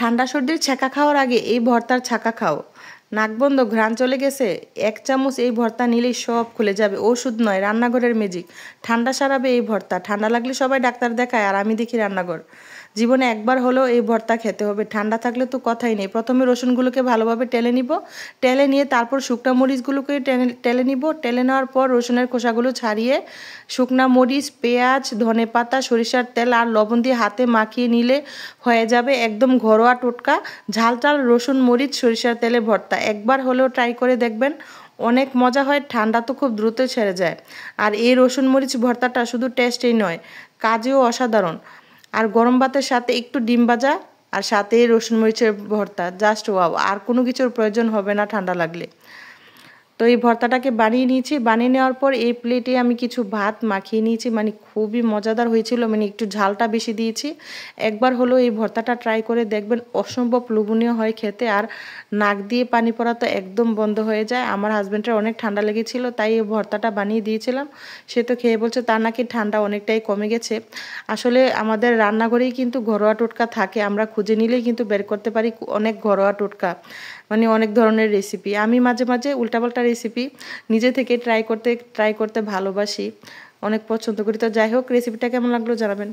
ঠান্ডা সর্দির ছ্যাঁকা খাওয়ার আগে এই ভর্তার ছ্যাঁকা খাও। নাক বন্ধ, ঘ্রাণ চলে গেছে, 1 চামচ এই ভর্তা নিলেই সব খুলে যাবে। ওষুধ নয়, রান্নাঘরের ম্যাজিক। ঠান্ডা সারাবে এই ভর্তা। ঠান্ডা লাগলে সবাই ডাক্তার দেখায়, আর আমি দেখি রান্নাঘর। জীবনে একবার হলেও এই ভর্তা খেতে হবে। ঠান্ডা থাকলে তো কথাই নেই। প্রথমে রসুনগুলোকে ভালোভাবে টেলে নিব। টেলে নিয়ে তারপর শুকনা মরিচগুলোকে টেলে নিব। টেলে নেওয়ার পর রসুনের খোসাগুলো ছাড়িয়ে শুকনা মরিচ, পেঁয়াজ, ধনেপাতা, সরিষার তেল আর লবণ দিয়ে হাতে মাখিয়ে নিলে হয়ে যাবে একদম ঘরোয়া টোটকা ঝাল রসুন, মরিচ, সরিষার তেলে ভর্তা। একবার হলেও ট্রাই করে দেখবেন, অনেক মজা হয়। ঠান্ডা তো খুব দ্রুত ছেড়ে যায়। আর এই রসুন মরিচ ভর্তাটা শুধু টেস্টেই নয়, কাজেও অসাধারণ। আর গরম ভাতের সাথে একটু ডিম ভাজা আর সাথে রসুন মরিচের ভর্তা, জাস্ট ওয়াও। আর কোনো কিছুর প্রয়োজন হবে না ঠান্ডা লাগলে। তো এই ভর্তাটাকে বানিয়ে নিয়েছি। বানিয়ে নেওয়ার পর এই প্লেটে আমি কিছু ভাত মাখিয়ে নিয়েছি। মানে খুবই মজাদার হয়েছিল, মানে একটু ঝালটা বেশি দিয়েছি। একবার হলো এই ভর্তাটা ট্রাই করে দেখবেন, অসম্ভব লোভনীয় হয় খেতে। আর নাক দিয়ে পানি পড়া তো একদম বন্ধ হয়ে যায়। আমার হাজব্যান্ডের অনেক ঠান্ডা লেগেছিল, তাই এই ভর্তাটা বানিয়ে দিয়েছিলাম। সে তো খেয়ে বলছে তার নাকি ঠান্ডা অনেকটাই কমে গেছে। আসলে আমাদের রান্নাঘরেই কিন্তু ঘরোয়া টোটকা থাকে, আমরা খুঁজে নিলেই কিন্তু বের করতে পারি অনেক ঘরোয়া টোটকা, মানে অনেক ধরনের রেসিপি। আমি মাঝে মাঝে উল্টাপাল্টা রেসিপি নিজে থেকে ট্রাই করতে ভালোবাসি, অনেক পছন্দ করি। তো যাই হোক, রেসিপিটা কেমন লাগলো জানাবেন।